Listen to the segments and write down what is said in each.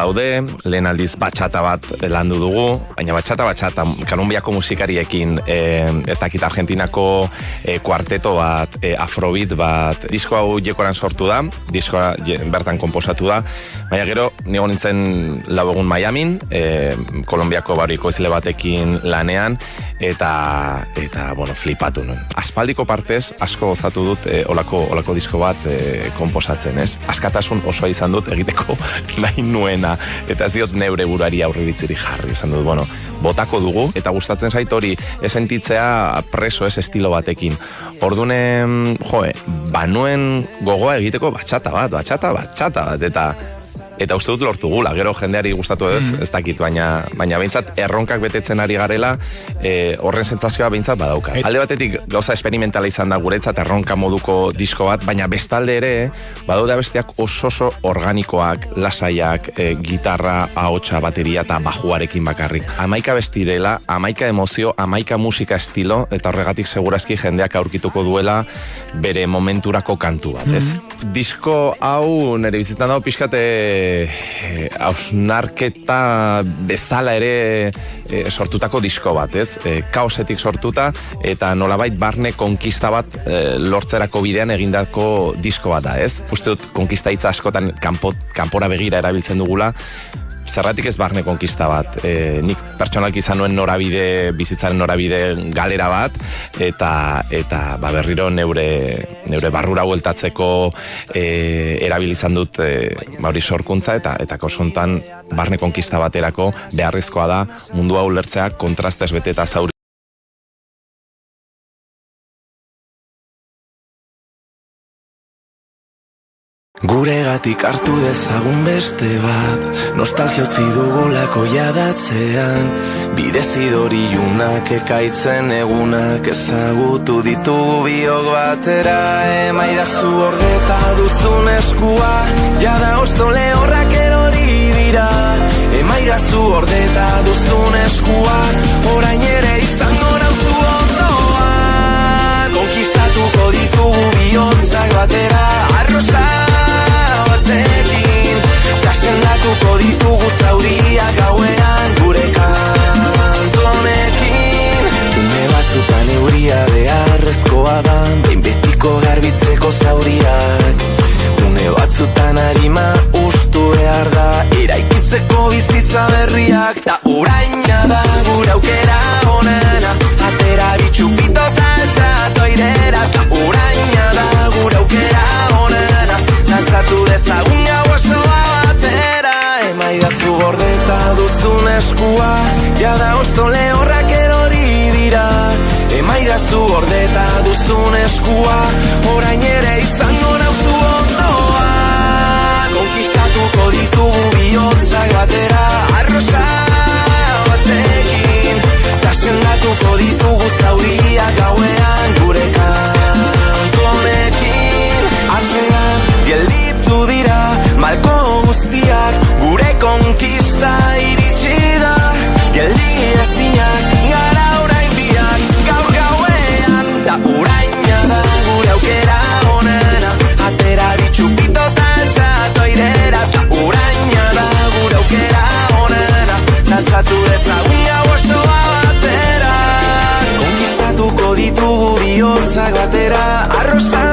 daude, lehen aldiz batxata bat landu dugu, baina batxata, Kolonbiako musikariekin, ez dakit Argentinako kuarteto bat, afrobeat bat, disko hau jekoran sortu da, diskoa bertan konposatu da, baina gero, nigo nintzen lau egun Miamin, Kolonbiako ekoizle batekin lanean, eta bueno, flipatu nuen. Aspaldiko partez, asko gozatu dut olako disko bat konposatzen, ez? Askatasun osoa izan dut egiteko nahi nuena, eta ez diot neure buruari aurribitziri jarri, izan dut, bueno, botako dugu, eta gustatzen zait hori esentitzea preso ez estilo batekin. Orduan, banuen gogoa egiteko batxata bat, eta uste dut lortu gula, gero jendeari gustatu ez dakit, baina behintzat erronkak betetzen ari garela, horren sentsazioa behintzat badauka. Alde batetik gauza experimentala izan da guretzat erronka moduko disko bat, baina bestalde ere, badaude abestiak oso organikoak, lasaiak, gitarra, ahotsa, bateria eta bajuarekin bakarrik. 11 bestirela, 11 emozio, 11 musika estilo, eta horregatik segurazki jendeak aurkituko duela bere momenturako kantu bat, ez? Disko hau nire bizitan dago pixkate hausnarketa bezala ere sortutako disko bat, ez? Kaosetik sortuta eta nolabait barne konkista bat lortzerako bidean egindako disko bat da, ez? Uste dut konkista hitza askotan kanpora begira erabiltzen dugula, zerratik ez barne konkista bat. Nik pertsonalki izan nuen bizitzaren norabide galera bat, eta berriro neure barrura bueltatzeko erabilizan dut hori sorkuntza, eta kausontan barne konkista baterako beharrezkoa da mundua ulertzea kontrastez bete eta zauri. Guregatik hartu dezagun beste bat, nostalgia utzi dugulako jadatzean, bidezidori junak ekaitzen egunak ezagutu ditugu biok batera, emaidazu ordeta duzun eskua, jada ostole horrak erori dira, emaidazu ordeta duzun eskua, orain ere izango nauzu ondoan, konkistatuko ditugu bihotzak batera, arrosa batekin, kasendatuko ditugu zauriak gauean gure kantonekin. Une batzutan euria beharrezkoa da, behin betiko garbitzeko zauriak. Une batzutan harima ustu behar da, eraikitzeko bizitza berriak. Ta uraina da gure aukera onena, atera bitxupito taltxato airera. Ta uraina da gure aukera onena, dantzatu dezagun gau osoa batera, emaidazu gordeta duzun eskua, jada ostole horrak erori dira, emaidazu gordeta duzun eskua, orain ere izango nauzu ondoan, konkistatuko ditugu bihotzak batera, arrosa batekin, kasendatuko ditugu zauriak gauean gure kantonekin, atzean gelditu dira malko guztiak, gure konkista iritsi da, geldi ezinak gara orain biak, gaur gauean, da uraina da gure aukera onena, atera bitxupito taltxato airera, da uraina da gure aukera onena, dantzatu dezagun gau osoa batera, konkistatuko ditugu bihotzak batera, arrosa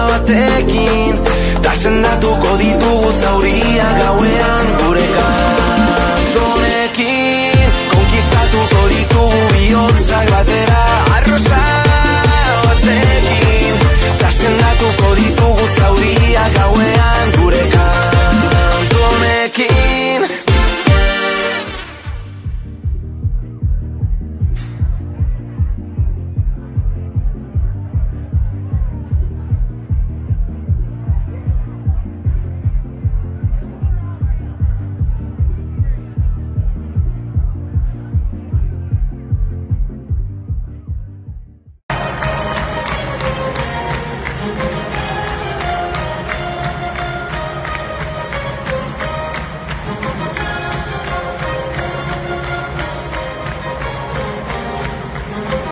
batekin, tasendatuko ditugu zauriak gauean